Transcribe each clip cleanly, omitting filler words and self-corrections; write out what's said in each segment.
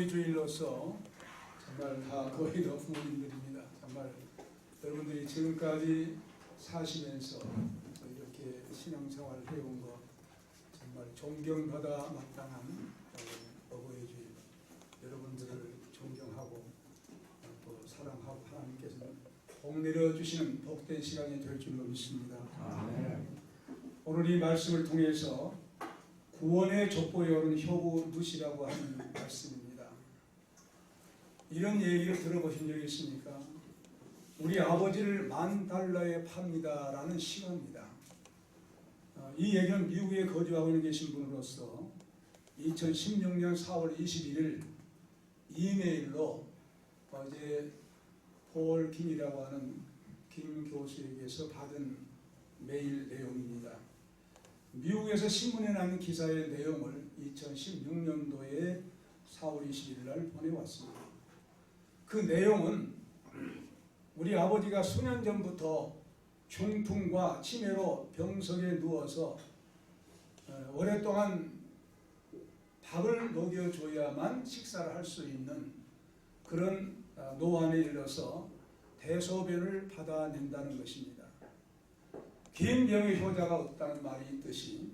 어버이 주일로서 정말 다 거의 다 부모님들입니다. 정말 여러분들이 지금까지 사시면서 이렇게 신앙생활을 해온 것 정말 존경받아 마땅한 어버이 주일, 여러분들을 존경하고 또 사랑하고 하나님께서 복 내려주시는 복된 시간이 될 줄로 믿습니다. 오늘 이 말씀을 통해서 구원의 족보에 오른 효부 룻이라고 하는 말씀입니다. 이런 얘기를 들어보신 적 있습니까? 우리 아버지를 $10,000에 팝니다 라는 시가입니다. 이 얘기는 미국에 거주하고 계신 분으로서 2016년 4월 21일 이메일로 어제 폴 김이라고 하는 김 교수에게서 받은 메일 내용입니다. 미국에서 신문에 난 기사의 내용을 2016년도에 4월 20일 날 보내왔습니다. 그 내용은 우리 아버지가 수년 전부터 중풍과 치매로 병석에 누워서 오랫동안 밥을 먹여줘야만 식사를 할 수 있는 그런 노안에 이르러서 대소변을 받아낸다는 것입니다. 긴 병의 효자가 없다는 말이 있듯이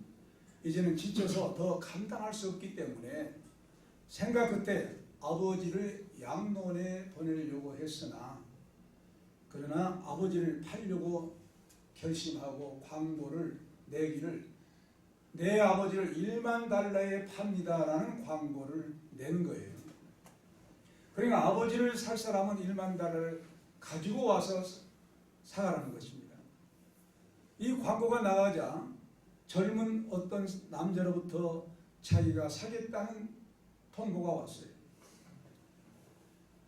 이제는 지쳐서 더 감당할 수 없기 때문에 생각 끝에 아버지를 양론에 보내려고 했으나 그러나 아버지를 팔려고 결심하고 광고를 내기를 내 아버지를 $10,000에 팝니다 라는 광고를 낸 거예요. 그러니까 아버지를 살 사람은 $10,000을 가지고 와서 사가라는 것입니다. 이 광고가 나가자 젊은 어떤 남자로부터 자기가 사겠다는 통보가 왔어요.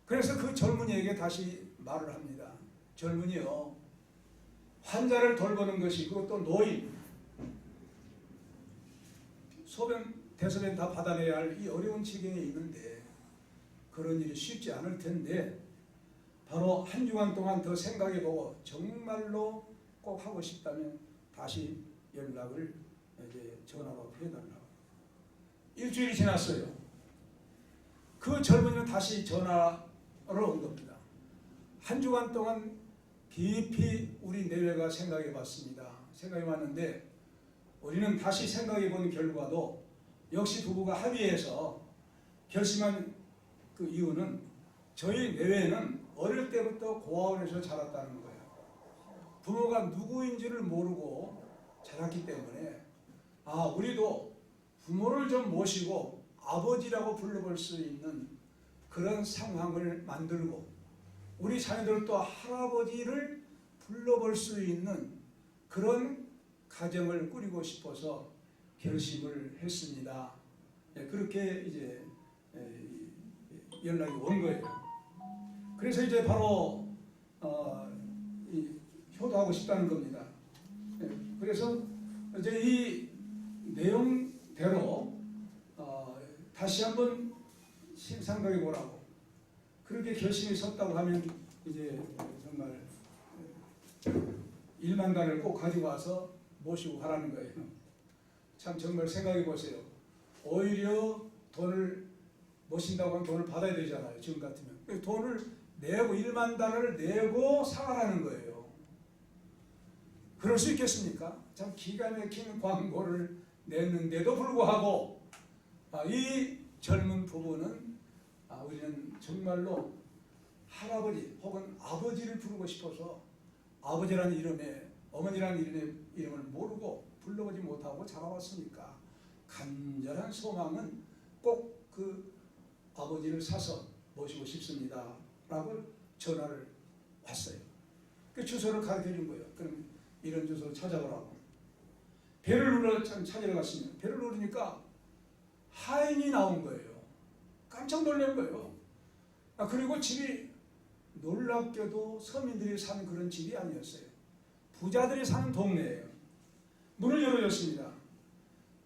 그래서 그 젊은이에게 다시 말을 합니다. 젊은이요, 환자를 돌보는 것이, 그것도 노인, 소변, 대소변 다 받아내야 할 이 어려운 지경에 있는데 그런 일이 쉽지 않을 텐데 바로 한 주간 동안 더 생각해보고 정말로 꼭 하고 싶다면 다시 연락을 이제 전화로 해달라고. 일주일이 지났어요. 그 젊은이는 다시 전화로 온 겁니다. 한 주간 동안 깊이 우리 내외가 생각해 봤습니다. 생각해 봤는데 우리는 다시 생각해 본 결과도 역시 부부가 합의해서 결심한 그 이유는 저희 내외는 어릴 때부터 고아원에서 자랐다는 거예요. 부모가 누구인지를 모르고 자랐기 때문에 우리도 부모를 좀 모시고 아버지라고 불러볼 수 있는 그런 상황을 만들고 우리 자녀들도 할아버지를 불러볼 수 있는 그런 가정을 꾸리고 싶어서 결심을 했습니다. 그렇게 이제 연락이 온 거예요. 그래서 이제 바로 효도하고 싶다는 겁니다. 그래서 이제 이 내용대로 다시 한번 생각해 보라고 그렇게 결심이 섰다고 하면 이제 정말 $10,000을 꼭 가지고 와서 모시고 가라는 거예요. 참 정말 생각해 보세요. 오히려 돈을 모신다고 하면 돈을 받아야 되잖아요. 지금 같으면 돈을 내고 $10,000을 내고 사가라는 거예요. 그럴 수 있겠습니까? 참 기가 막힌 광고를 냈는데도 불구하고 이 젊은 부부는 우리는 정말로 할아버지 혹은 아버지를 부르고 싶어서 아버지라는 이름에 어머니라는 이름을 모르고 불러보지 못하고 자라왔으니까 간절한 소망은 꼭 그 아버지를 사서 모시고 싶습니다 라고 전화를 왔어요. 그 주소를 가르쳐 준 거예요. 그럼 이런 주소를 찾아보라고. 배를 눌러 찾으러 갔습니다. 배를 누르니까 하인이 나온 거예요. 깜짝 놀란 거예요. 그리고 집이 놀랍게도 서민들이 사는 그런 집이 아니었어요. 부자들이 사는 동네예요. 문을 열어줬습니다.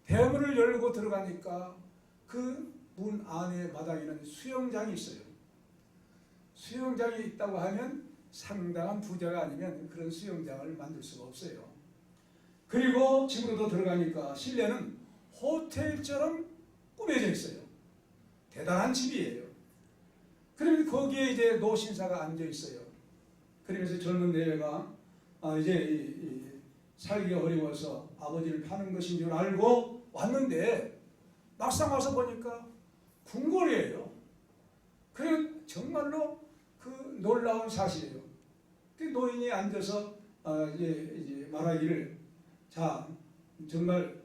대문을 열고 들어가니까 그 문 안에 마당에는 수영장이 있어요. 수영장이 있다고 하면 상당한 부자가 아니면 그런 수영장을 만들 수가 없어요. 그리고 집으로도 들어가니까 실내는 호텔처럼 꾸며져 있어요. 대단한 집이에요. 그러면 거기에 이제 노신사가 앉아 있어요. 그러면서 젊은 내외가 이제 살기가 어려워서 아버지를 파는 것인 줄 알고 왔는데 막상 와서 보니까 궁궐이에요. 그래 정말로 그 놀라운 사실이에요. 그 노인이 앉아서 이제 말하기를 자 정말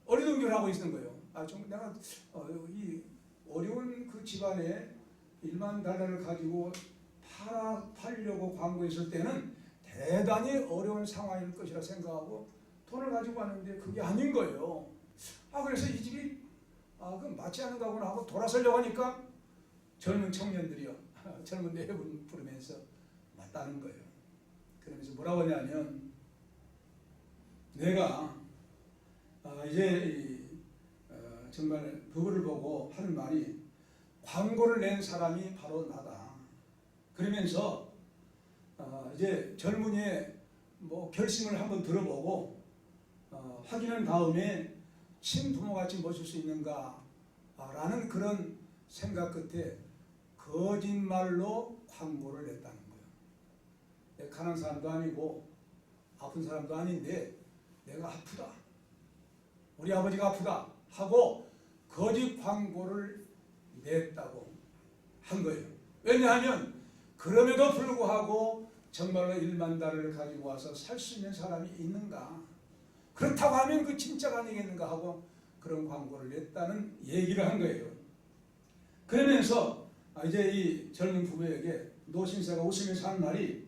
어리둥절하고 있는 거예요. 좀 내가 이 어려운 그 집안에 1만 달러를 가지고 팔려고 광고했을 때는 대단히 어려운 상황일 것이라 생각하고 돈을 가지고 왔는데 그게 아닌 거예요. 그래서 이 집이 그럼 맞지 않은가 하고 돌아서려고 하니까 젊은 청년들이요. 젊은 내분 부르면서 맞다는 거예요. 그러면서 뭐라고 하냐면 내가 이제 정말 그거를 보고 하는 말이 광고를 낸 사람이 바로 나다. 그러면서 이제 젊은이의 뭐 결심을 한번 들어보고 확인한 다음에 친부모같이 모실 수 있는가라는 그런 생각 끝에 거짓말로 광고를 냈다는 거예요. 가난한 사람도 아니고 아픈 사람도 아닌데 내가 아프다. 우리 아버지가 아프다 하고 거짓 광고를 냈다고 한 거예요. 왜냐하면 그럼에도 불구하고 정말로 1만 달러를 가지고 와서 살 수 있는 사람이 있는가? 그렇다고 하면 그 진짜가 아니겠는가 하고 그런 광고를 냈다는 얘기를 한 거예요. 그러면서 이제 이 젊은 부부에게 노신사가 웃으면서 한 말이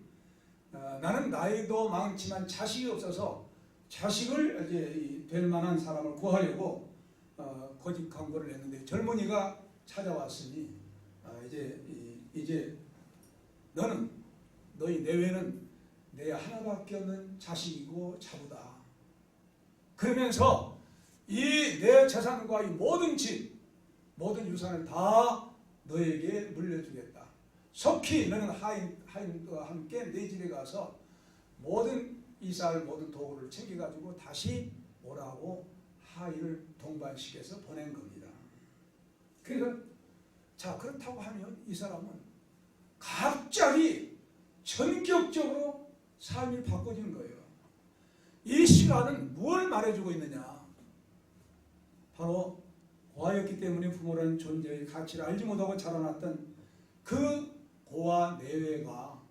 나는 나이도 많지만 자식이 없어서 자식을 이제 될 만한 사람을 구하려고 거짓 광고를 냈는데 젊은이가 찾아왔으니 이제 너희 내외는 내 하나밖에 없는 자식이고 자부다. 그러면서 이 내 재산과 이 모든 집, 모든 유산을 다 너에게 물려주겠다. 속히 너는 하인과 함께 내 집에 가서 모든 이사할 모든 도구를 챙겨가지고 다시 오라고 하인을 동반시켜서 보낸 겁니다. 그래서 자 그렇다고 하면 이 사람은 갑자기 전격적으로 삶이 바꿔진 거예요. 이 시간은 뭘 말해주고 있느냐? 바로 고아였기 때문에 부모라는 존재의 가치를 알지 못하고 자라났던 그 고아 내외가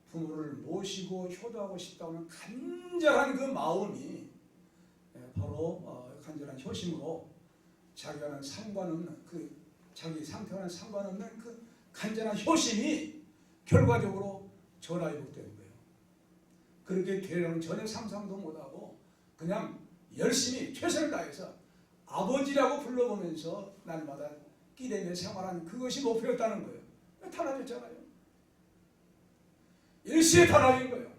부모를 모시고 효도하고 싶다는 간절한 그 마음이 바로 간절한 효심으로 자기와는 상관없는 자기 상태와는 상관없는 그 간절한 효심이 결과적으로 전화위복되는 거예요. 그렇게 되려면 전혀 상상도 못하고 그냥 열심히 최선을 다해서 아버지라고 불러보면서 날마다 끼대며 생활한 그것이 목표였다는 거예요. 달라졌잖아요. 일시에 달라진 거예요.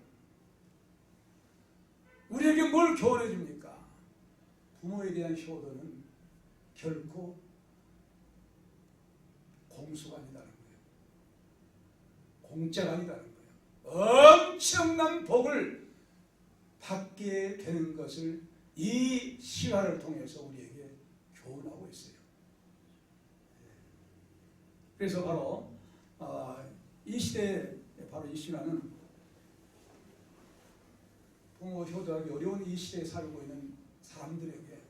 우리에게 뭘 교훈해 줍니까? 부모에 대한 효도는 결코 공수가 아니다는 거예요. 공짜가 아니다는 거예요. 엄청난 복을 받게 되는 것을 이 실화를 통해서 우리에게 교훈하고 있어요. 그래서 바로 이 시대에 바로 이 신화는 부모 효도하기 어려운 이 시대에 살고 있는 사람들에게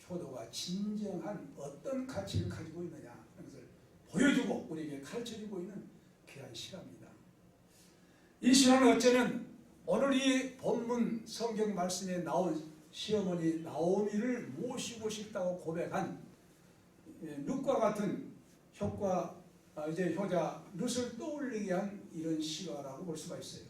효도가 진정한 어떤 가치를 가지고 있느냐 하는 것을 보여주고 우리에게 가르쳐주고 있는 귀한 실화입니다. 이 신화는 어쩌면 오늘 이 본문 성경 말씀에 나온 시어머니 나오미를 모시고 싶다고 고백한 룻과 같은 효자 룻을 떠올리게 한 이런 실화라고 볼 수가 있어요.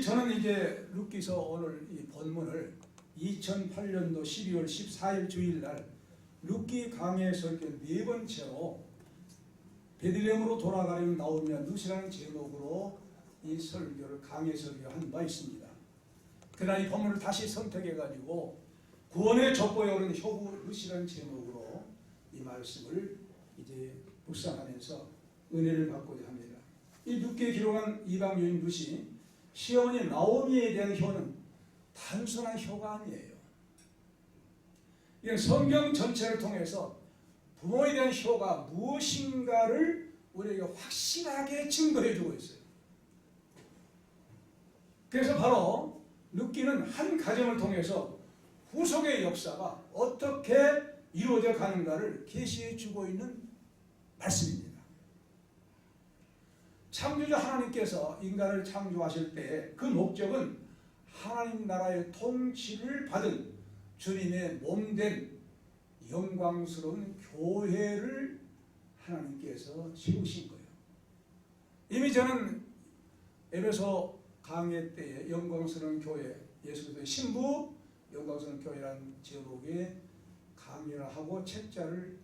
저는 이제 룻기서 오늘 이 본문을 2008년도 12월 14일 주일날 룻기 강해 설교 4번째로 베들레헴으로 돌아가려는 나오미와 룻이라는 제목으로 이 설교를 강해 설교한 바 있습니다. 그러나 이 본문을 다시 선택해가지고 구원의 족보에 오른 효부 룻이라는 제목으로 이 말씀을 이제 묵상하면서 은혜를 받고자 합니다. 이 룻기에 기록한 이방 여인 룻이 시어머니 나오미에 대한 효는 단순한 효가 아니에요. 이건 성경 전체를 통해서 부모에 대한 효가 무엇인가를 우리에게 확실하게 증거해 주고 있어요. 그래서 바로 룻기는 한 가정을 통해서 후속의 역사가 어떻게 이루어져 가는가를 계시해 주고 있는 말씀입니다. 창조주 하나님께서 인간을 창조하실 때 그 목적은 하나님 나라의 통치를 받은 주님의 몸된 영광스러운 교회를 하나님께서 세우신 거예요. 이미 저는 에베소 강해 때에 영광스러운 교회, 예수 그리스도의 신부 영광스러운 교회라는 제목의 강의를 하고 책자를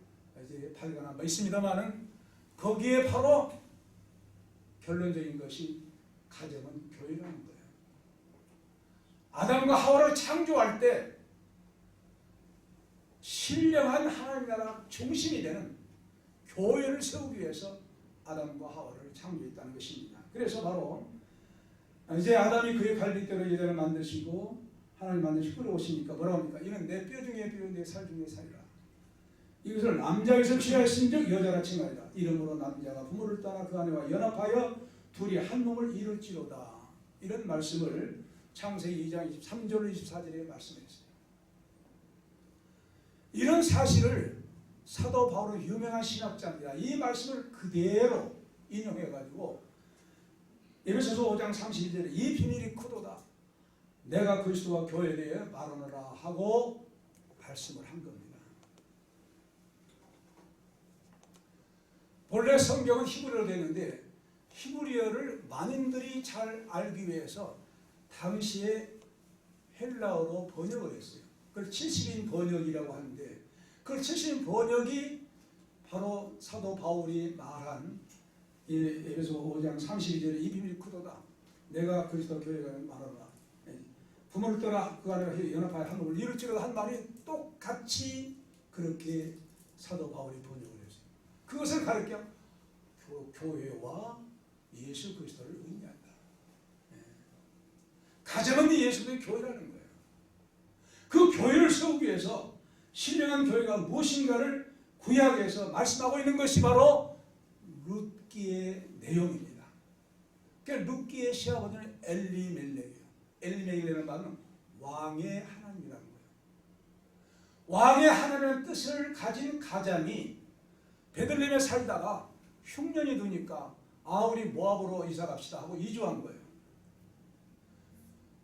이제 발간한 바 있습니다만은 거기에 바로 결론적인 것이 가정은 교회라는 거예요. 아담과 하와를 창조할 때 신령한 하나님 나라 중심이 되는 교회를 세우기 위해서 아담과 하와를 창조했다는 것입니다. 그래서 바로 이제 아담이 그의 갈빗대로 예전을 만드시고 하나님 만드시고 끌어오시니까 뭐라고 합니까? 이는 내 뼈 중에 뼈, 내 살 중에 살이라. 이것을 남자에서 취하였은즉 여자라 칭하리라. 이러므로 남자가 부모를 떠나 그 아내와 연합하여 둘이 한 몸을 이룰지로다. 이런 말씀을 창세기 2장 23절 24절에 말씀했어요. 이런 사실을 사도 바울은 유명한 신학자입니다. 이 말씀을 그대로 인용해가지고 에베소서 5장 32절에 이 비밀이 크도다. 내가 그리스도와 교회에 대해 말하노라 하고 말씀을 한 겁니다. 본래 성경은 히브리어로 되는데 히브리어를 만인들이 잘 알기 위해서 당시에 헬라어로 번역을 했어요. 그걸 70인 번역이라고 하는데 그 70인 번역이 바로 사도 바울이 말한 에베소 5장 32절에 이 비밀이 크도다. 내가 그리스도 교회가 말하노라. 부모를 떠나 그 안에 연합하여 한 몸을 이룰지로다 한 말이 똑같이 그렇게 사도 바울이 번역을 했어요. 그것을 가르쳐 교회와 예수 그리스도를 의미한다. 가정은 예수의 교회라는 거예요. 그 교회를 세우기 위해서 신령한 교회가 무엇인가를 구약에서 말씀하고 있는 것이 바로 룻기의 내용입니다. 그러니까 룻기의 시아버지는 엘리멜렉이에요. 엘리멜렉이라는 말은 왕의 하나님이라는 거예요. 왕의 하나님의 뜻을 가진 가장이 베들레헴에 살다가 흉년이 드니까 우리 모압으로 이사 갑시다 하고 이주한 거예요.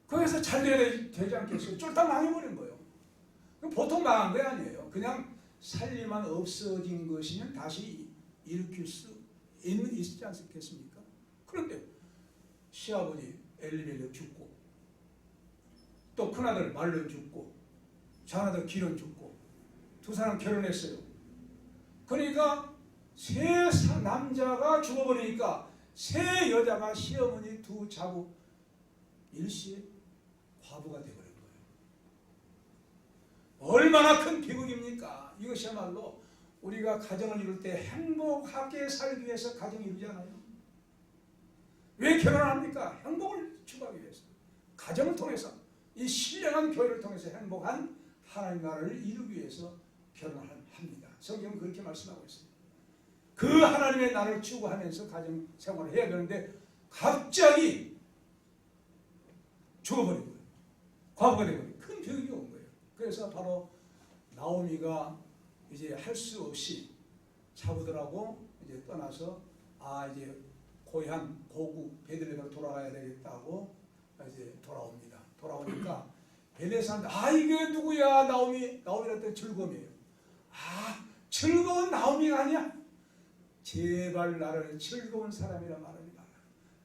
거기서 잘 되지 않겠어요? 쫄딱 망해버린 거예요. 보통 망한 게 아니에요. 그냥 살림만 없어진 것이면 다시 일으킬 수 있지 않겠습니까? 그런데 시아버지 엘리멜렉 죽고 또 큰아들 말론 죽고 장아들 기론 죽고 두 사람 결혼했어요. 그러니까 세 남자가 죽어버리니까 세 여자가 시어머니 두 자국 일시에 과부가 되어버린 거예요. 얼마나 큰 비극입니까? 이것이야말로 우리가 가정을 이룰 때 행복하게 살기 위해서 가정을 이루잖아요. 왜 결혼합니까? 행복을 추구하기 위해서. 가정을 통해서 이 신령한 교회를 통해서 행복한 하나님 나라를 이루기 위해서 결혼을 합니다. 성경은 그렇게 말씀하고 있습니다. 그 하나님의 나라를 추구하면서 가정 생활을 해야 되는데 갑자기 죽어버린 거예요. 과부가 되고 큰 비극이 온 거예요. 그래서 바로 나오미가 이제 할 수 없이 자부들하고 이제 떠나서 이제 고향 고국 베들레헴으로 돌아가야 되겠다고 이제 돌아옵니다. 돌아오니까 베들레헴 사람들 이게 누구야? 나오미한테 즐거움이에요. 즐거운 나오미가 아니야? 제발 나를 즐거운 사람이라 말하지 마라.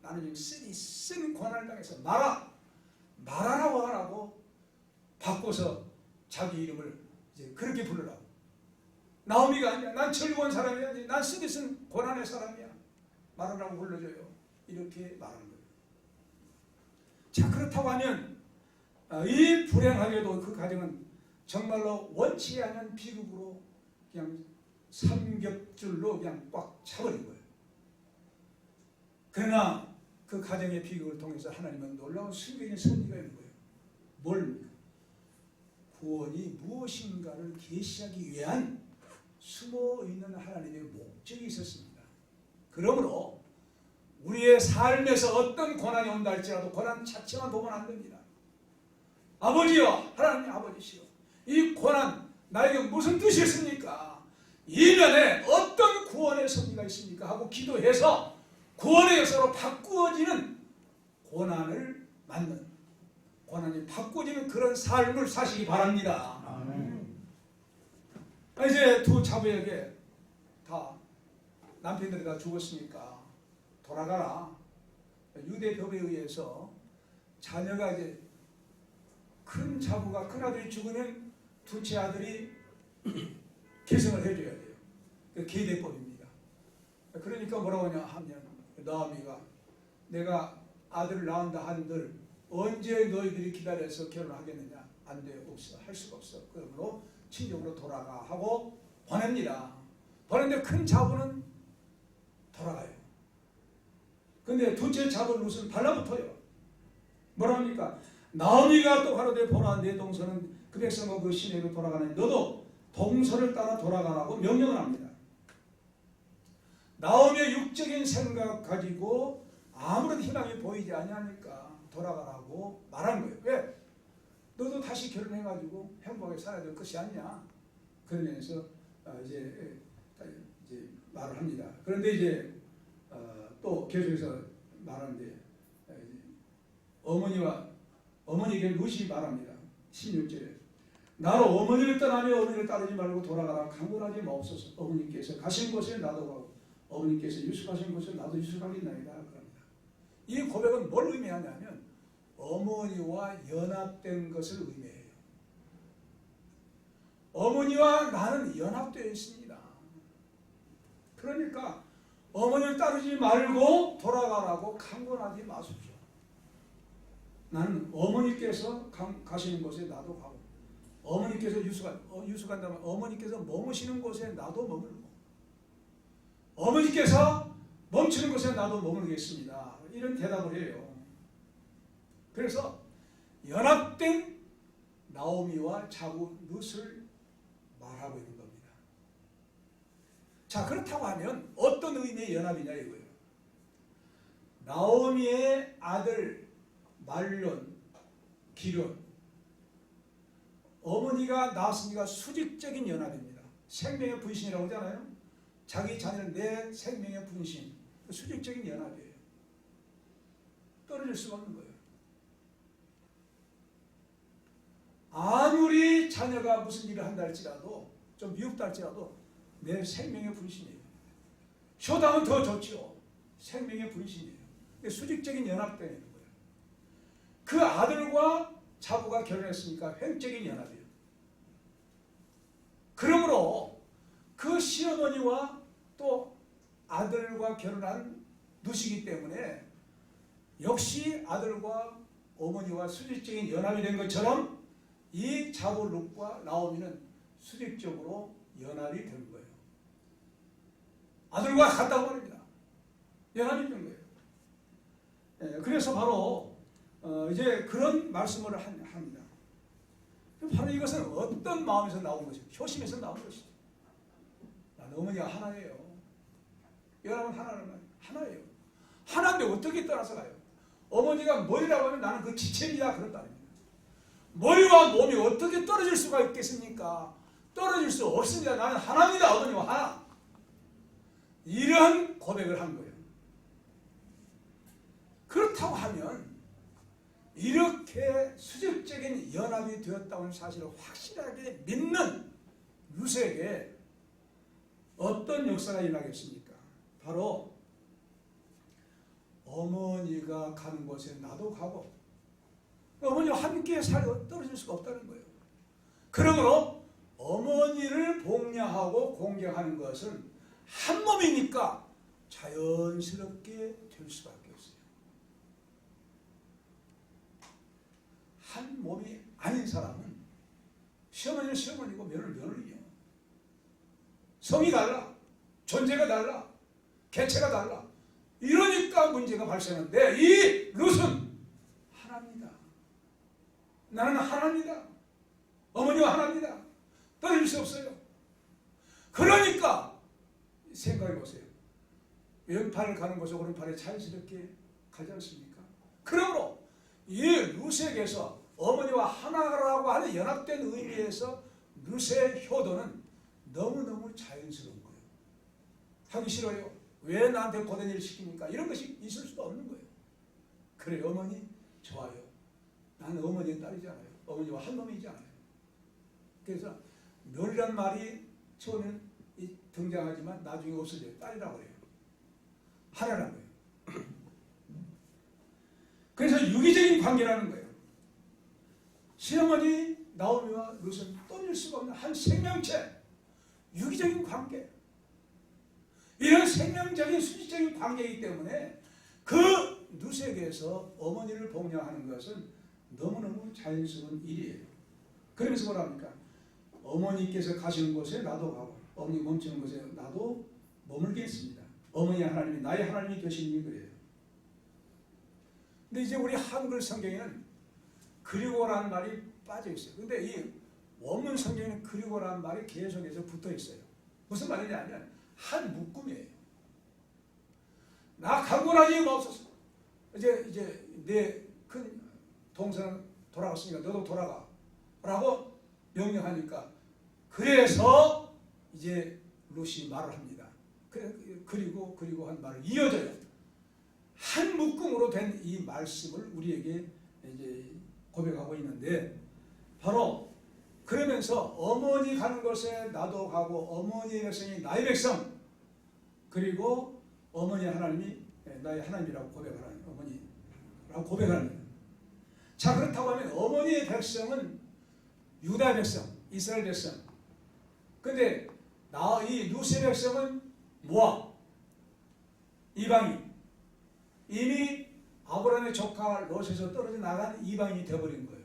나는 지금 쓴 고난을 당해서 말하라고 하라고 바꿔서 자기 이름을 이제 그렇게 부르라고. 나오미가 아니야. 난 즐거운 사람이야. 난 쓴 고난의 사람이야. 말하라고 불러줘요. 이렇게 말하는 거예요. 자, 그렇다고 하면 이 불행하게도 그 가정은 정말로 원치 않은 비극으로 그냥 삼겹줄로 그냥 꽉 차버린 거예요. 그러나 그 가정의 비극을 통해서 하나님은 놀라운 순간의 섭리가 있는 거예요. 뭘? 구원이 무엇인가를 계시하기 위한 숨어 있는 하나님의 목적이 있었습니다. 그러므로 우리의 삶에서 어떤 고난이 온다 할지라도 고난 자체만 보면 안 됩니다. 아버지여, 하나님 아버지시여, 이 고난 나에게 무슨 뜻이 있습니까? 이면에 어떤 구원의 섭리가 있습니까? 하고 기도해서 구원의 역사로 바꾸어지는 고난을 맞는, 고난이 바꾸어지는 그런 삶을 사시기 바랍니다. 아멘. 이제 두 자부에게 다 남편들이 다 죽었으니까 돌아가라. 유대 법에 의해서 자녀가 이제 큰 자부가 큰 아들이 죽으면 둘째 아들이 계승을 해줘야 돼요. 그 계대법입니다. 그러니까 뭐라고 하냐 하면 나오미가 내가 아들을 낳은다 한들 언제 너희들이 기다려서 결혼하겠느냐? 안 돼, 없어, 할 수가 없어. 그러므로 친정으로 돌아가 하고 보냅니다. 보냈는데 큰 자부는 돌아가요. 근데 둘째 자부 룻은 달라붙어요. 뭐라 합니까? 나오미가 또 가로되 보라 내 동서는 그 백성과 그 시내로 돌아가니 너도 동서를 따라 돌아가라고 명령을 합니다. 나오미의 육적인 생각 가지고 아무런 희망이 보이지 아니하니까 돌아가라고 말한 거예요. 왜? 너도 다시 결혼해가지고 행복하게 살아야 될 것이 아니냐. 그러면서 이제 말을 합니다. 그런데 이제 또 계속해서 말하는데 어머니에게 룻이 말합니다. 16절에 나로 어머니를 떠나며 어머니를 따르지 말고 돌아가라. 강권하지 마옵소서. 어머니께서 가신 곳에 나도 가고 어머니께서 유숙하신 곳에 나도 유숙하겠나이다. 그럽니다. 이 고백은 뭘 의미하냐면 어머니와 연합된 것을 의미해요. 어머니와 나는 연합되어 있습니다. 그러니까 어머니를 따르지 말고 돌아가라고 강권하지 마십시오. 나는 어머니께서 가시는 곳에 나도 가고 어머니께서 유숙한다면 어머니께서 머무시는 곳에 나도 머물고 어머니께서 멈추는 곳에 나도 머물겠습니다. 이런 대답을 해요. 그래서 연합된 나오미와 자부 룻을 말하고 있는 겁니다. 자, 그렇다고 하면 어떤 의미의 연합이냐 이거예요. 나오미의 아들 말론, 기련, 어머니가 낳았으니까 수직적인 연합입니다. 생명의 분신이라고 하잖아요. 자기 자녀는 내 생명의 분신, 수직적인 연합이에요. 떨어질 수가 없는 거예요. 아무리 자녀가 무슨 일을 한다 할지라도 좀 미흡다 할지라도 내 생명의 분신이에요. 효당은 더 좋죠. 생명의 분신이에요. 수직적인 연합되는 거예요. 그 아들과 자부가 결혼했으니까 횡적인 연합이에요. 그러므로 그 시어머니와 또 아들과 결혼한 룻이기 때문에 역시 아들과 어머니와 수직적인 연합이 된 것처럼 이 자부 룻과 나오미는 수직적으로 연합이 된 거예요. 아들과 같다고 말입니다. 연합이 된 거예요. 그래서 바로 이제 그런 말씀을 합니다. 바로 이것은 어떤 마음에서 나온 것이죠? 효심에서 나온 것이죠. 나는 어머니가 하나예요. 여러분 하나예요. 하나인데 어떻게 떠나서 가요? 어머니가 머리라고 하면 나는 그 지체이다 그런 말입니다. 머리와 몸이 어떻게 떨어질 수가 있겠습니까? 떨어질 수 없습니다. 나는 하나입니다. 어머니와 하나. 이런 고백을 한 거예요. 그렇다고 하면 이렇게 수직적인 연합이 되었다는 사실을 확실하게 믿는 룻에게 어떤 역사가 일어나겠습니까? 바로 어머니가 가는 곳에 나도 가고 어머니와 함께 떨어질 수가 없다는 거예요. 그러므로 어머니를 복양하고 공경하는 것은 한 몸이니까 자연스럽게 될 수밖에 없어요. 한 몸이 아닌 사람은 시어머니는 시어머니고 며느리는 며느리예요. 성이 달라, 존재가 달라, 개체가 달라. 이러니까 문제가 발생하는데 이 룻은 하나입니다. 나는 하나입니다. 어머니와 하나입니다. 떨어질 수 없어요. 그러니까 생각해 보세요. 왼팔을 가는 것을 오른팔에 자연스럽게 가지 않습니까? 그러므로 이 루세에게서 어머니와 하나라고 하는 연합된 의미에서 루세의 효도는 너무너무 자연스러운 거예요. 하기 싫어요. 왜 나한테 고된 일을 시킵니까? 이런 것이 있을 수도 없는 거예요. 그래, 어머니 좋아요. 나는 어머니의 딸이잖아요. 어머니와 한 놈이지 않아요. 그래서 멸이란 말이 처음에는 등장하지만 나중에 없어져요. 딸이라고 해요. 하나라고 해요. 그래서 유기적인 관계라는 거예요. 시어머니 나오미와 룻은 떠밀 수가 없는 한 생명체, 유기적인 관계. 이런 생명적인 수직적인 관계이기 때문에 그 룻에게서 어머니를 복양하는 것은 너무너무 자연스러운 일이에요. 그러면서 뭐라 합니까? 어머니께서 가시는 곳에 나도 가고 어머니 멈추는 곳에 나도 머물겠습니다. 어머니 하나님이 나의 하나님이 되시니 그래요. 근데 이제 우리 한글 성경에는 그리고라는 말이 빠져 있어요. 근데 이 원문 성경에는 그리고라는 말이 계속해서 붙어 있어요. 무슨 말이냐면 한 묶음이에요. 나 강권하지 마옵소서. 이제 내 큰 동생은 돌아갔으니까 너도 돌아가 라고 명령하니까 그래서 이제 룻이 말을 합니다. 그리고 한 말을 이어져요. 한 묶음으로 된 이 말씀을 우리에게 이제 고백하고 있는데 바로 그러면서 어머니 가는 곳에 나도 가고 어머니의 백성이 나의 백성 그리고 어머니 하나님이 나의 하나님이라고 고백하는 어머니라고 고백하는. 자, 그렇다고 하면 어머니의 백성은 유다 백성, 이스라엘 백성. 근데 이 룻의 백성은 모압, 이방인. 이미 아브라함의 조카 롯에서 떨어져 나간 이방인이 되어버린 거예요.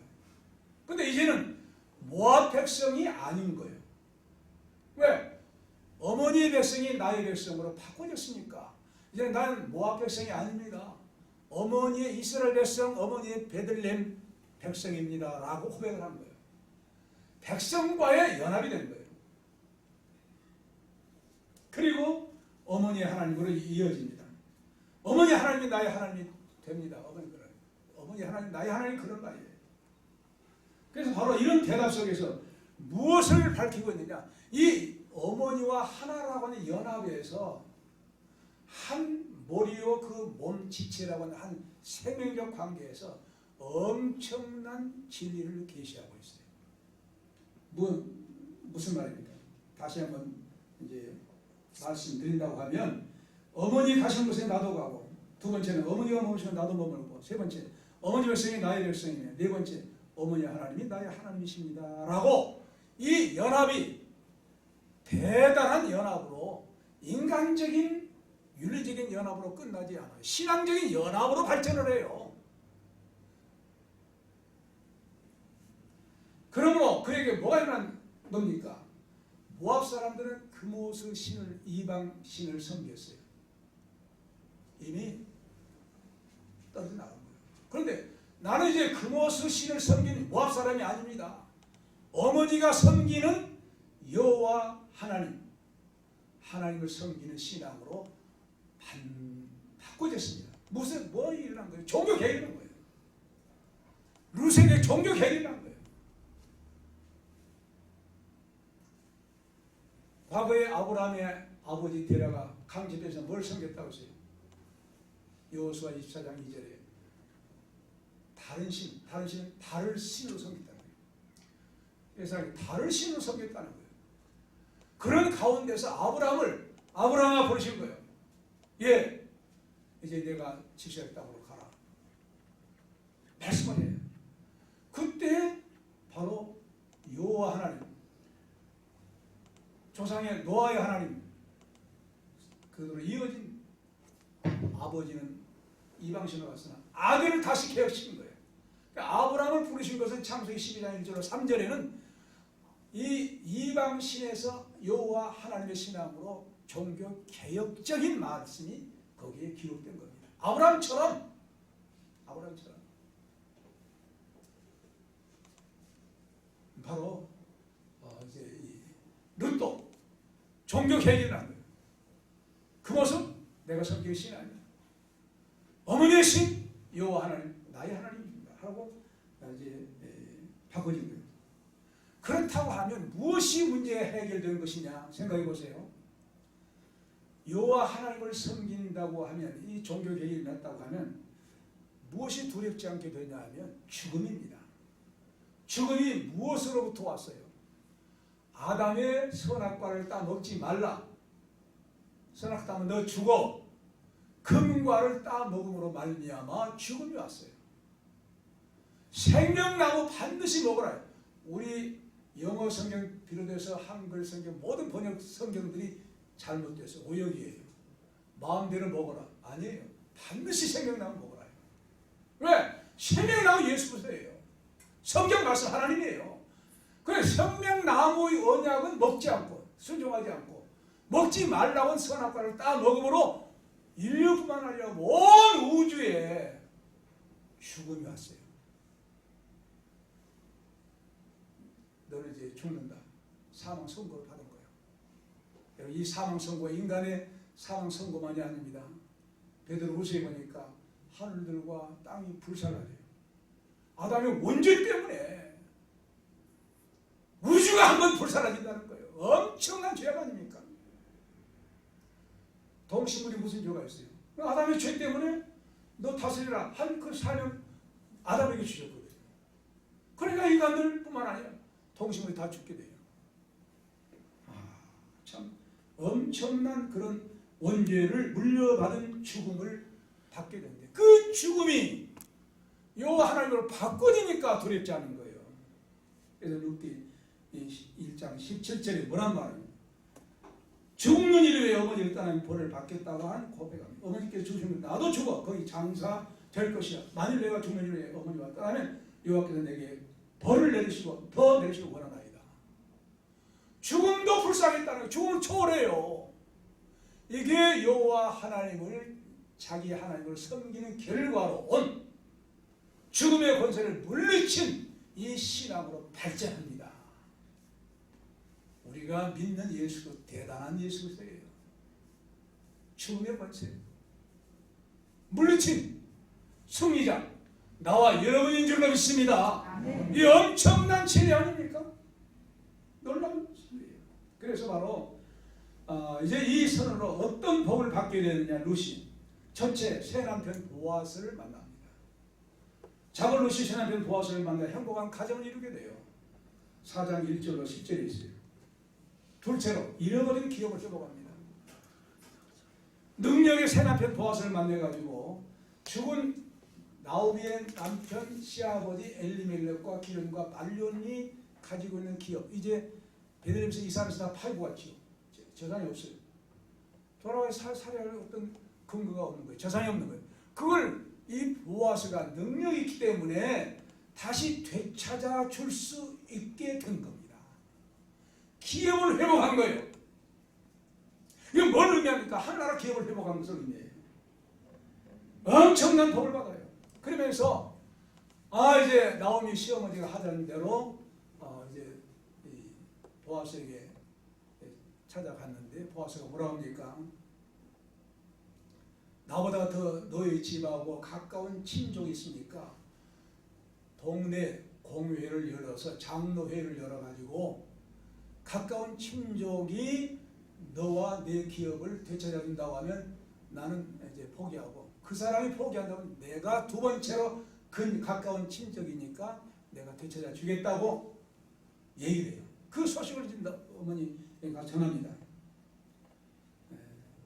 근데 이제는 모압 백성이 아닌 거예요. 왜? 어머니의 백성이 나의 백성으로 바꿔졌으니까 이제는 나는 모압 백성이 아닙니다. 어머니의 이스라엘 백성, 어머니의 베들레헴 백성입니다 라고 고백을 한 거예요. 백성과의 연합이 된 거예요. 그리고 어머니의 하나님으로 이어집니다. 어머니 하나님이 나의 하나님이 됩니다. 어머니 하나님 나의 하나님 그런 말이에요. 그래서 바로 이런 대답 속에서 무엇을 밝히고 있느냐? 이 어머니와 하나라고 하는 연합에서 한 모리오 그 몸 지체라고 하는 한 생명적 관계에서 엄청난 진리를 계시하고 있어요. 무슨 말입니까? 다시 한번 이제 말씀드린다고 하면 어머니 가신 곳에 나도 가고 두 번째는 어머니가 머무시면 나도 머물고 세 번째 어머니 백성이 나의 백성이네 네 번째 어머니 하나님이 나의 하나님이십니다 라고 이 연합이 대단한 연합으로 인간적인 윤리적인 연합으로 끝나지 않아요. 신앙적인 연합으로 발전을 해요. 그러므로 그에게 뭐가 일어난 겁니까? 모압 사람들은 그모스 신을 이방 신을 섬겼어요. 이미 떨어져 나간 거예요. 그런데 나는 이제 그모스 신을 섬기는 모압 사람이 아닙니다. 어머니가 섬기는 여호와 하나님을 섬기는 신앙으로 바꿔졌습니다. 뭐 일어난 거예요? 종교 개혁이 일어난 거예요. 룻에게 종교 개혁이 일어난 거예요. 과거에 아브라함의 아버지 데라가 강집에서 뭘 섬겼다고 했어요? 여호수아 24장 2절에 다른 신은 달을 신으로 섬겼다는 거예요. 그래서 달을 신으로 섬겼다는 거예요. 그런 가운데서 아브라함아 부르신 거예요. 예, 이제 내가 지시할 땅으로 가라. 말씀을 해요. 그때 바로 여호와 하나님, 조상의 노아의 하나님, 그대로 이어진 아버지는 이방신으로 갔으나 아들을 다시 개혁시킨 거예요. 그러니까 아브라함을 부르신 것은 창세기 12장 1절로 3절에는 이 이방신에서 여호와 하나님의 신앙으로 종교 개혁적인 말씀이 거기에 기록된 겁니다. 아브라함처럼 바로 이제 이 룻도 종교개혁이 일어난 거예요. 그 모습 내가 섬기는 신 아니야. 어머니의 신 여호와 하나님 나의 하나님입니다 하고 이제 바꿔진 거예요. 그렇다고 하면 무엇이 문제가 해결되는 것이냐 생각해 보세요. 여호와 하나님을 섬긴다고 하면 이 종교개혁이 일어났다고 하면 무엇이 두렵지 않게 되냐 하면 죽음입니다. 죽음이 무엇으로부터 왔어요? 아담의 선악과를 따 먹지 말라. 선악 따면 너 죽어. 금과를 따 먹음으로 말미암아 죽음이 왔어요. 생명나무 반드시 먹으라. 우리 영어 성경 비롯해서 한글 성경 모든 번역 성경들이 잘못돼서 오역이에요. 마음대로 먹어라. 아니에요. 반드시 생명나무 먹어라. 왜? 생명나무 예수 그리스도예요. 성경 말씀 하나님이에요. 그래 생명나무의 언약은 먹지 않고 순종하지 않고 먹지 말라고 선악과를 따 먹음으로 인류뿐만 아니라 온 우주에 죽음이 왔어요. 너는 이제 죽는다. 사망 선고를 받은 거예요. 이 사망 선고가 인간의 사망 선고만이 아닙니다. 베드로후서에 보니까 하늘들과 땅이 불살라져요. 아담의 원죄 때문에 우주가 한번 불살라진다는 거예요. 엄청난 죄악 아닙니까? 동식물이 무슨 죄가 있어요? 아담의 죄 때문에 너 다스리라 한 그 사명 아담에게 주셨거든요. 그러니까 인간들뿐만 아니라 동식물이 다 죽게 돼요. 참 엄청난 그런 원죄를 물려받은 죽음을 받게 되는데 그 죽음이 여호와 하나님으로 바꿔지니까 두렵지 않은 거예요. 그래서 룻기 1장 17절에 뭐란 말이에요? 죽는 이를 위해 어머니를 떠나면 벌을 받겠다고 한 고백합니다. 어머니께서 죽으시면 나도 죽어 거기 장사 될 것이야. 만일 내가 죽는 이를 위해 어머니와 떠나면 여호와께서 내게 벌을 내리시고 더 내리시고 원하나이다. 죽음도 불쌍했다는 거예요. 죽음을 초월해요. 이게 여호와 하나님을 자기 하나님을 섬기는 결과로 온 죽음의 권세를 물리친 이 신앙으로 발전합니다. 우리가 믿는 예수도 대단한 예수세요. 죽음의 권세 물리친 승리자 나와 여러분인 줄로 믿습니다. 이 엄청난 진리 아닙니까? 놀라운 진리예요. 그래서 바로 이제 이 선으로 어떤 복을 받게 되느냐. 룻이 첫째 새 남편 보아스를 만납니다. 작은 룻이 새 남편 보아스를 만나 행복한 가정을 이루게 돼요. 4장 1절로 10절에 있어요. 둘째로 잃어버린 기업을 회복합니다. 능력의 새 남편 보아스를 만나가지고 죽은 나오미의 남편 시아버지 엘리멜렉과 기름과 말론이 가지고 있는 기업 이제 베들레헴에서 이사하면서 다 팔고 왔죠. 재산이 없어요. 돌아와서 살아야 할 어떤 근거가 없는 거예요. 재산이 없는 거예요. 그걸 이 보아스가 능력이 있기 때문에 다시 되찾아 줄 수 있게 된 겁니다. 기업을 회복한 거예요. 이건 뭘 의미합니까? 하나나라 기업을 회복한 것을 의미해요. 엄청난 복을 받아요. 그러면서 이제 나오미 시어머니가 하자는 대로 이제 이 보아스에게 찾아갔는데 보아스가 뭐라고 합니까? 나보다 더 너의 집하고 가까운 친족이 있으니까 동네 공회를 열어서 장로회를 열어가지고 가까운 친족이 너와 내 기업을 되찾아준다고 하면 나는 이제 포기하고 그 사람이 포기한다면 내가 두 번째로 가까운 친족이니까 내가 되찾아 주겠다고 얘기를 해요. 그 소식을 어머니가 전합니다.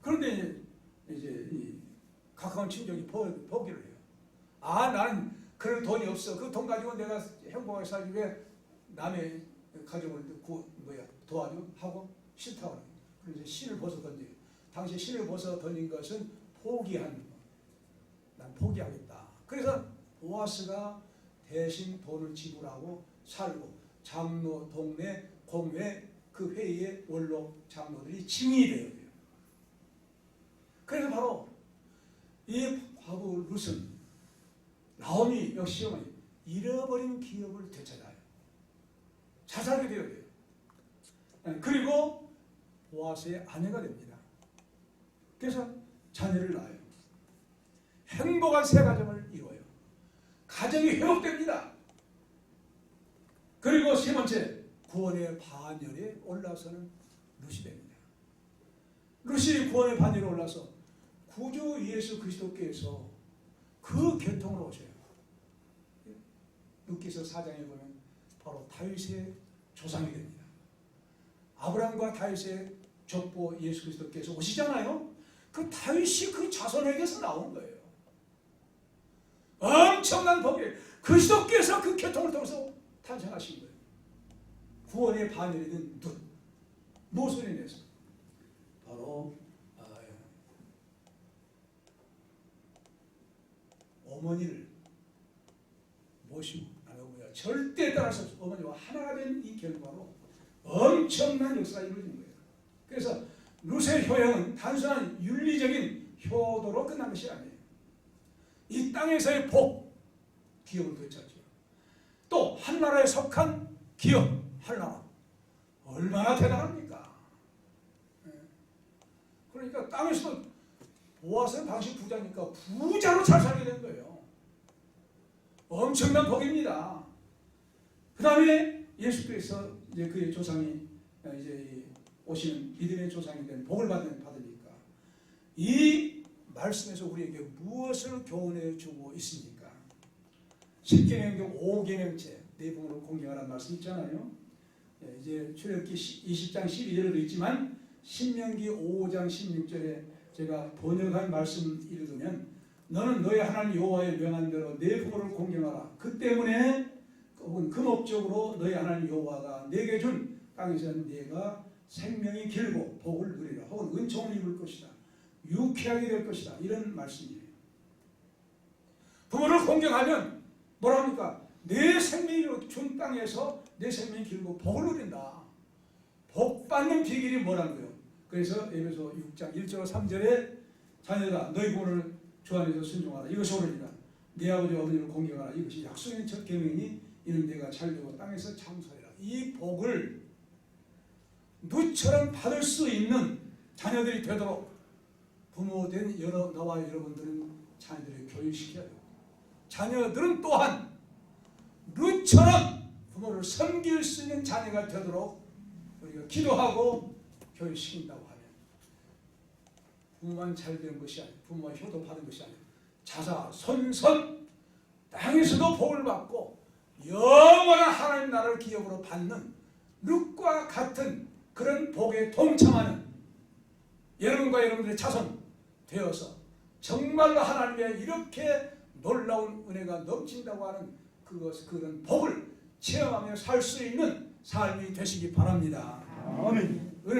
그런데 이제 이 가까운 친족이 포기를 해요. 나는 그럴 돈이 없어. 그 돈 가지고 내가 행복하게 살기 위해 남의 가족을 도와줘 하고 싫다고 해요. 그래서 신을 벗어 던져요. 당시 신을 벗어 던진 것은 포기하는 거. 난 포기하겠다. 그래서 보아스가 대신 돈을 지불하고 살고 장로 동네 공회 그 회의의 원로 장로들이 증인이 되어요. 그래서 바로 이 과부 룻은 나오미 역시 잃어버린 기업을 되찾아요. 잘 살게 되어요. 그리고 보아스의 아내가 됩니다. 그래서 자녀를 낳아요. 행복한 새 가정을 이루어요. 가정이 회복됩니다. 그리고 세 번째, 구원의 반열에 올라서는 룻이 됩니다. 룻이 구원의 반열에 올라서 구주 예수 그리스도께서 그 계통으로 오셔요. 룻기서 4장에 보면 바로 다윗의 조상이 됩니다. 아브라함과 다윗의 족보 예수 그리스도께서 오시잖아요. 그 다윗이 그 자손에게서 나온 거예요. 엄청난 복이에요. 그리스도께서 그 계통을 통해서 탄생하신 거예요. 구원의 반열이 된 룻, 무엇을 인해서? 바로 어머니를 모시고 나누고요. 절대 따라할 수 없어요. 어머니와 하나가 된 이 결과로 엄청난 역사가 이루어진 거예요. 그래서 룻의 효형은 단순한 윤리적인 효도로 끝난 것이 아니에요. 이 땅에서의 복, 기업을 되찾죠. 또 한나라에 속한 기업, 한나라. 얼마나 대단합니까? 그러니까 땅에서도 보아스는 당시 부자니까 부자로 잘 살게 된 거예요. 엄청난 복입니다. 그 다음에 예수께서 이제 그의 조상이 이제 오시는 믿음의 조상이 된 복을 받으니까 이 말씀에서 우리에게 무엇을 교훈해 주고 있습니까? 10계명중 5계명째 내분으로 공경하라는 말씀 있잖아요. 이제 출애굽기 20장 12절에도 있지만 신명기 5장 16절에 제가 번역한 말씀 읽으면 너는 너의 하나님 여호와의 명한 대로 내 부모를 공경하라. 그 때문에 혹은 그 목적으로 너희 하나님 여호와가 내게 준 땅에서 네가 생명이 길고 복을 누리라. 혹은 은총을 입을 것이다. 유쾌하게 될 것이다. 이런 말씀이에요. 부모를 공경하면 뭐랍니까? 내 생명이 준 땅에서 내 생명이 길고 복을 누린다. 복 받는 비결이 뭐라는 거예요? 그래서 에베소 6장 1절 3절에 자녀가 너희 부모를 주 안에서 순종하라. 이것이 옳으니라. 네 아버지와 어머니를 공경하라. 이것이 약속의 첫 계명이니 이는 내가 잘되고 땅에서 창소하리라. 이 복을 누처럼 받을 수 있는 자녀들이 되도록 부모된 나와 여러분들은 자녀들을 교육시켜야 되고 자녀들은 또한 누처럼 부모를 섬길 수 있는 자녀가 되도록 우리가 기도하고 교육시킨다고 하면 부모만 잘 되는 것이 아니고 부모와 효도 받은 것이 아니고 자자손손 땅에서도 복을 받고 영원한 하나님 나라를 기업으로 받는 룻과 같은 그런 복에 동참하는 여러분과 여러분들의 자손 되어서 정말로 하나님의 이렇게 놀라운 은혜가 넘친다고 하는 그런 복을 체험하며 살 수 있는 삶이 되시기 바랍니다. 아멘.